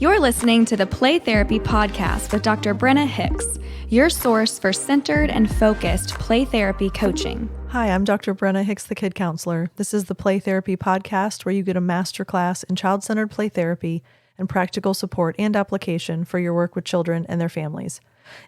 You're listening to the Play Therapy podcast with Dr. Brenna Hicks, your source for centered and focused play therapy coaching. Hi, I'm Dr. Brenna Hicks, the Kid Counselor. This is the Play Therapy podcast where you get a masterclass in child-centered play therapy and practical support and application for your work with children and their families.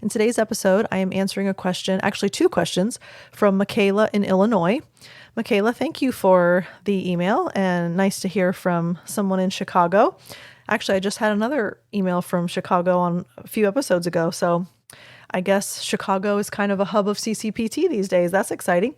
In today's episode, I am answering a question, actually two questions, from Mikayla in Illinois. Mikayla, thank you for the email, and nice to hear from someone in Chicago. Actually, I just had another email from Chicago on a few episodes ago, so I guess Chicago is kind of a hub of CCPT these days. That's exciting.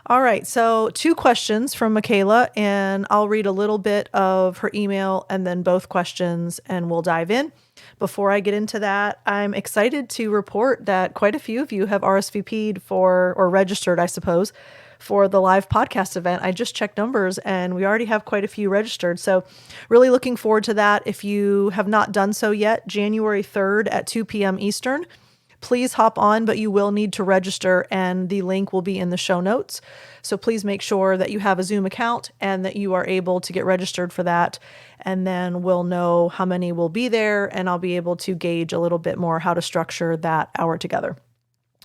All right, so two questions from Mikayla, and I'll read a little bit of her email and then both questions, and we'll dive in. Before I get into that, I'm excited to report that quite a few of you have RSVP'd for, or registered, I suppose, for the live podcast event. I just checked numbers and we already have quite a few registered. So really looking forward to that. If you have not done so yet, January 3rd at 2 p.m. Eastern, please hop on, but you will need to register and the link will be in the show notes. So please make sure that you have a Zoom account and that you are able to get registered for that. And then we'll know how many will be there and I'll be able to gauge a little bit more how to structure that hour together.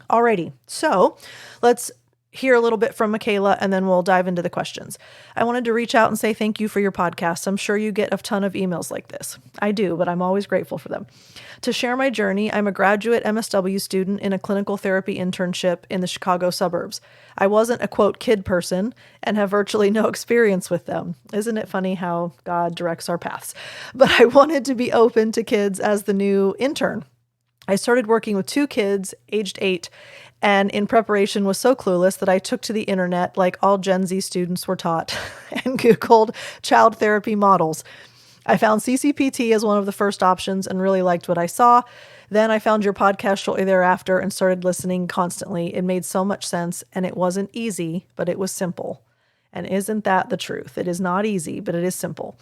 Alrighty, so let's hear a little bit from Mikayla and then we'll dive into the questions. I wanted to reach out and say thank you for your podcast. I'm sure you get a ton of emails like this. I do, but I'm always grateful for them. To share my journey, I'm a graduate MSW student in a clinical therapy internship in the Chicago suburbs. I wasn't a quote kid person and have virtually no experience with them. Isn't it funny how God directs our paths? But I wanted to be open to kids as the new intern. I started working with two kids aged 8 and in preparation was so clueless that I took to the internet like all Gen Z students were taught and Googled child therapy models. I found CCPT as one of the first options and really liked what I saw. Then I found your podcast shortly thereafter and started listening constantly. It made so much sense and it wasn't easy, but it was simple. And isn't that the truth? It is not easy, but it is simple.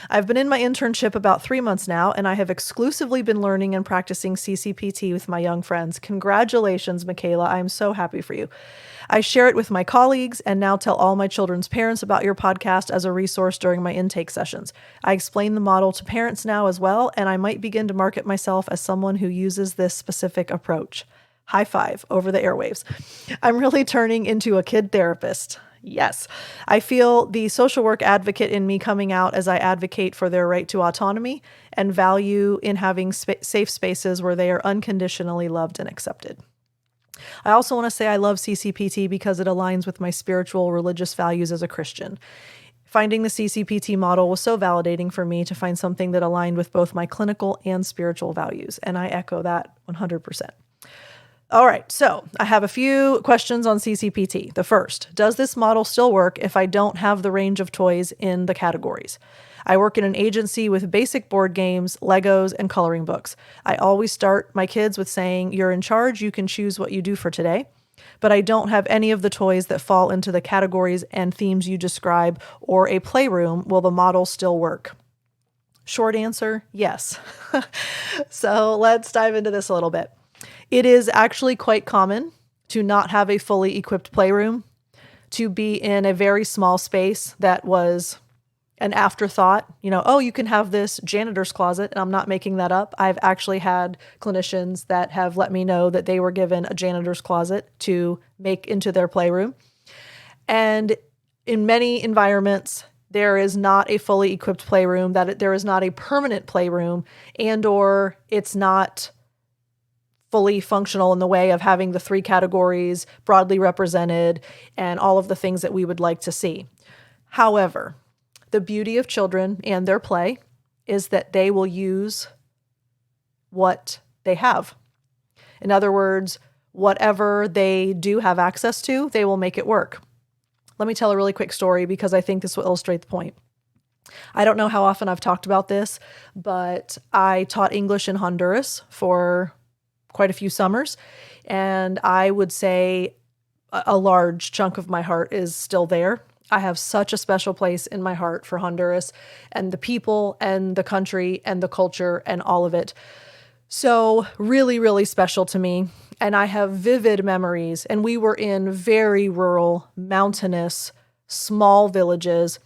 I've been in my internship about 3 months now, and I have exclusively been learning and practicing CCPT with my young friends. Congratulations, Mikayla. I am so happy for you. I share it with my colleagues and now tell all my children's parents about your podcast as a resource during my intake sessions. I explain the model to parents now as well, and I might begin to market myself as someone who uses this specific approach. High five over the airwaves. I'm really turning into a kid therapist. Yes, I feel the social work advocate in me coming out as I advocate for their right to autonomy and value in having safe spaces where they are unconditionally loved and accepted. I also want to say I love CCPT because it aligns with my spiritual religious values as a Christian. Finding the CCPT model was so validating for me to find something that aligned with both my clinical and spiritual values, and I echo that 100%. All right, so I have a few questions on CCPT. The first, does this model still work if I don't have the range of toys in the categories? I work in an agency with basic board games, Legos, and coloring books. I always start my kids with saying, you're in charge, you can choose what you do for today. But I don't have any of the toys that fall into the categories and themes you describe or a playroom. Will the model still work? Short answer, yes. So let's dive into this a little bit. It is actually quite common to not have a fully equipped playroom, to be in a very small space that was an afterthought. Oh, you can have this janitor's closet, and I'm not making that up. I've actually had clinicians that have let me know that they were given a janitor's closet to make into their playroom. And in many environments, there is not a fully equipped playroom, that there is not a permanent playroom, and or it's not fully functional in the way of having the 3 categories broadly represented and all of the things that we would like to see. However, the beauty of children and their play is that they will use what they have. In other words, whatever they do have access to, they will make it work. Let me tell a really quick story because I think this will illustrate the point. I don't know how often I've talked about this, but I taught English in Honduras for quite a few summers, and I would say a large chunk of my heart is still there. I have such a special place in my heart for Honduras and the people and the country and the culture and all of it. So really, really special to me. And I have vivid memories. And we were in very rural, mountainous, small villages,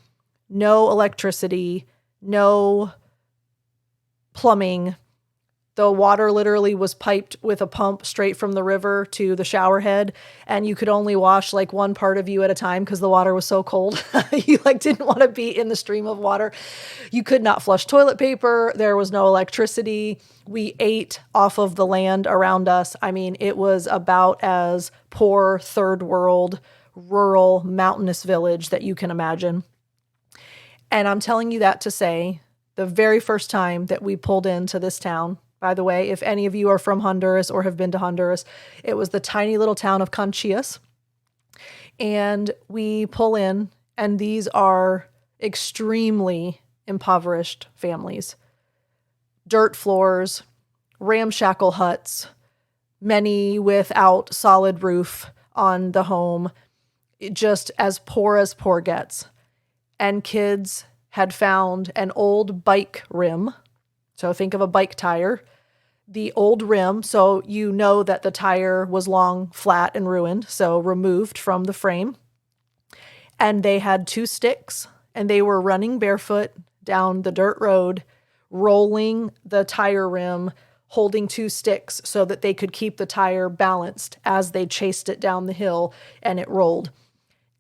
no electricity, no plumbing. The water literally was piped with a pump straight from the river to the shower head, and you could only wash like one part of you at a time because the water was so cold. You like didn't want to be in the stream of water. You could not flush toilet paper. There was no electricity. We ate off of the land around us. I mean, it was about as poor third world, rural, mountainous village that you can imagine. And I'm telling you that to say, the very first time that we pulled into this town, by the way, if any of you are from Honduras or have been to Honduras, it was the tiny little town of Conchillas. And we pull in, and these are extremely impoverished families. Dirt floors, ramshackle huts, many without solid roof on the home, just as poor gets. And kids had found an old bike rim. So think of a bike tire, the old rim. So you know that the tire was long, flat, and ruined. So removed from the frame. And they had 2 sticks, and they were running barefoot down the dirt road, rolling the tire rim, holding 2 sticks so that they could keep the tire balanced as they chased it down the hill and it rolled.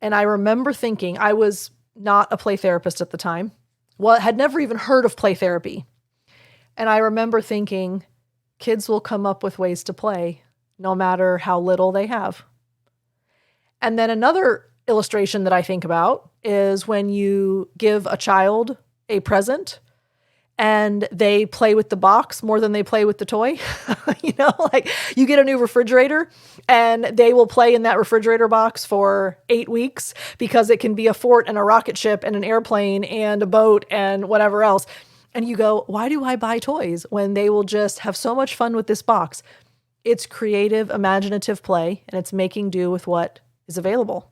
And I remember thinking, I was not a play therapist at the time. Well, had never even heard of play therapy. And I remember thinking, kids will come up with ways to play, no matter how little they have. And then another illustration that I think about is when you give a child a present and they play with the box more than they play with the toy. Like you get a new refrigerator and they will play in that refrigerator box for 8 weeks because it can be a fort and a rocket ship and an airplane and a boat and whatever else. And you go, why do I buy toys when they will just have so much fun with this box? It's creative, imaginative play, and it's making do with what is available.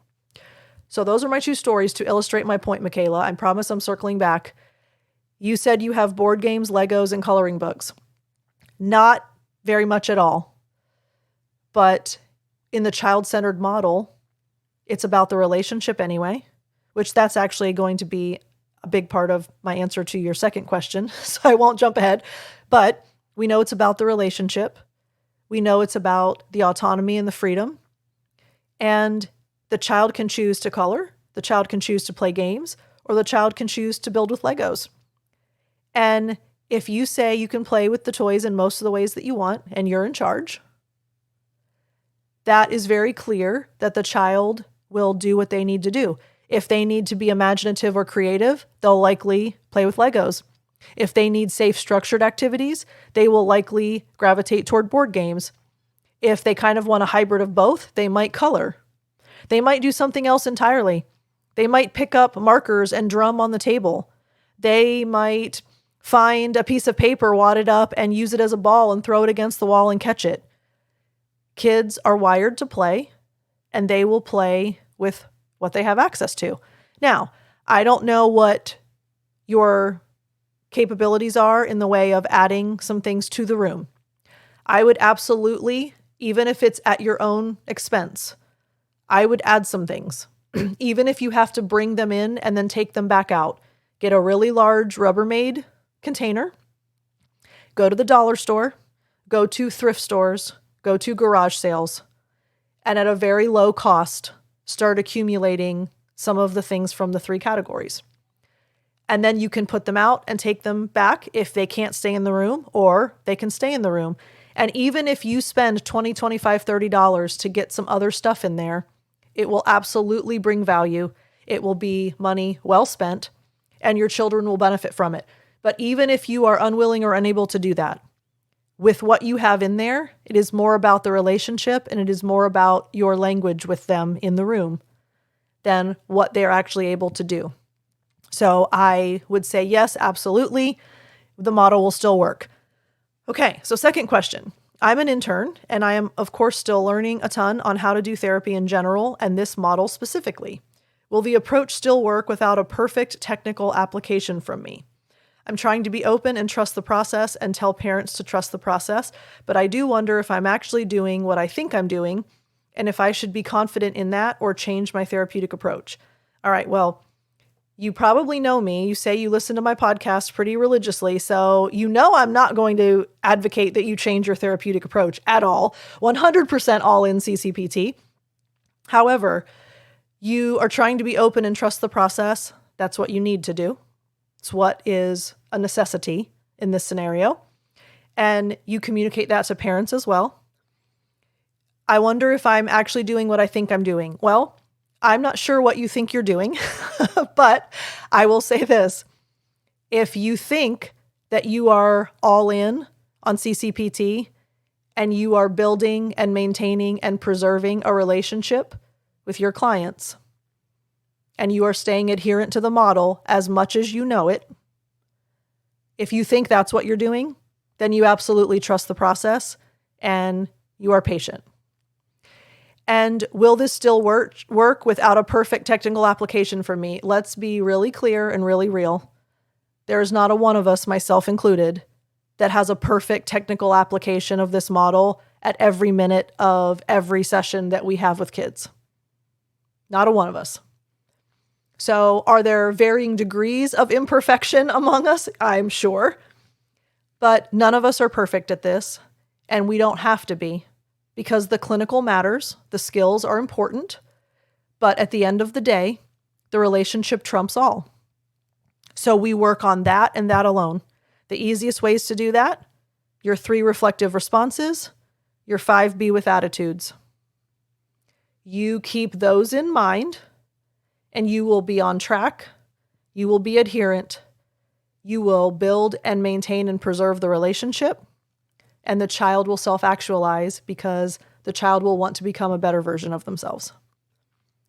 So those are my 2 stories to illustrate my point, Mikayla. I promise I'm circling back. You said you have board games, Legos, and coloring books. Not very much at all. But in the child-centered model, it's about the relationship anyway, which that's actually going to be a big part of my answer to your second question, so I won't jump ahead. But we know it's about the relationship. We know it's about the autonomy and the freedom. And the child can choose to color, the child can choose to play games, or the child can choose to build with Legos. And if you say you can play with the toys in most of the ways that you want, and you're in charge, that is very clear that the child will do what they need to do. If they need to be imaginative or creative, they'll likely play with Legos. If they need safe, structured activities, they will likely gravitate toward board games. If they kind of want a hybrid of both, they might color. They might do something else entirely. They might pick up markers and drum on the table. They might find a piece of paper wadded up and use it as a ball and throw it against the wall and catch it. Kids are wired to play, and they will play with what they have access to. Now, I don't know what your capabilities are in the way of adding some things to the room. I would absolutely, even if it's at your own expense, I would add some things. Even if you have to bring them in and then take them back out. Get a really large Rubbermaid container. Go to the dollar store. Go to thrift stores. Go to garage sales. And at a very low cost, start accumulating some of the things from the 3 categories. And then you can put them out and take them back if they can't stay in the room, or they can stay in the room. And even if you spend $20, $25, $30 to get some other stuff in there, it will absolutely bring value. It will be money well spent, and your children will benefit from it. But even if you are unwilling or unable to do that, with what you have in there, it is more about the relationship and it is more about your language with them in the room than what they're actually able to do. So I would say yes, absolutely. The model will still work. Okay, so second question. I'm an intern, and I am, of course, still learning a ton on how to do therapy in general and this model specifically. Will the approach still work without a perfect technical application from me? I'm trying to be open and trust the process and tell parents to trust the process, but I do wonder if I'm actually doing what I think I'm doing and if I should be confident in that or change my therapeutic approach. All right, well, You probably know me. You say you listen to my podcast pretty religiously, so you know I'm not going to advocate that you change your therapeutic approach at all. 100% all in CCPT. However, you are trying to be open and trust the process. That's what you need to do. It's what is a necessity in this scenario. And you communicate that to parents as well. I wonder if I'm actually doing what I think I'm doing. Well, I'm not sure what you think you're doing, but I will say this. If you think that you are all in on CCPT and you are building and maintaining and preserving a relationship with your clients, and you are staying adherent to the model as much as you know it, if you think that's what you're doing, then you absolutely trust the process and you are patient. And will this still work without a perfect technical application for me? Let's be really clear and really real. There's not a one of us, myself included, that has a perfect technical application of this model at every minute of every session that we have with kids. Not a one of us. So are there varying degrees of imperfection among us? I'm sure. But none of us are perfect at this, and we don't have to be. Because the clinical matters, the skills are important, but at the end of the day, the relationship trumps all. So we work on that and that alone. The easiest ways to do that, your 3 reflective responses, your 5 be with attitudes. You keep those in mind, and you will be on track. You will be adherent. You will build and maintain and preserve the relationship. And the child will self-actualize because the child will want to become a better version of themselves.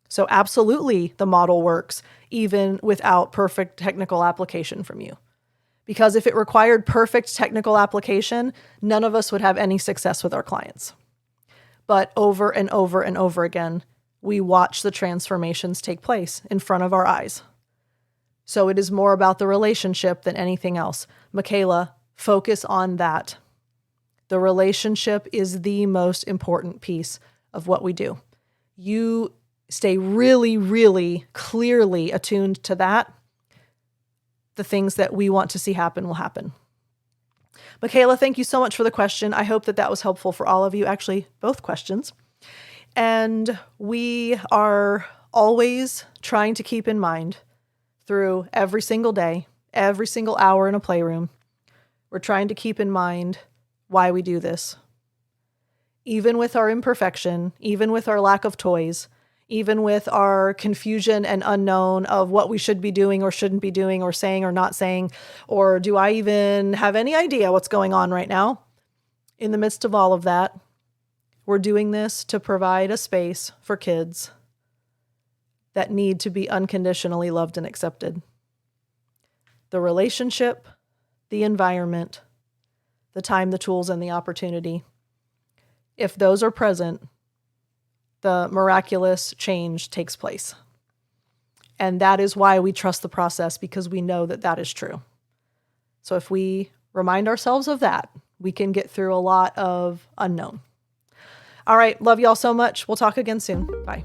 So absolutely, the model works even without perfect technical application from you. Because if it required perfect technical application, none of us would have any success with our clients. But over and over and over again, we watch the transformations take place in front of our eyes. So it is more about the relationship than anything else. Mikayla, focus on that. The relationship is the most important piece of what we do. You stay really, really clearly attuned to that. The things that we want to see happen will happen. Mikayla, thank you so much for the question. I hope that that was helpful for all of you. Actually, both questions. And we are always trying to keep in mind through every single day, every single hour in a playroom, we're trying to keep in mind why we do this. Even with our imperfection, even with our lack of toys, even with our confusion and unknown of what we should be doing or shouldn't be doing or saying or not saying, or do I even have any idea what's going on right now? In the midst of all of that, we're doing this to provide a space for kids that need to be unconditionally loved and accepted. The relationship, the environment, the time, the tools, and the opportunity. If those are present, the miraculous change takes place. And that is why we trust the process, because we know that that is true. So if we remind ourselves of that, we can get through a lot of unknown. All right. Love y'all so much. We'll talk again soon. Bye.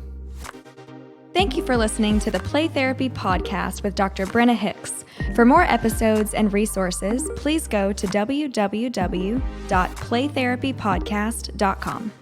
Thank you for listening to the Play Therapy podcast with Dr. Brenna Hicks. For more episodes and resources, please go to www.playtherapypodcast.com.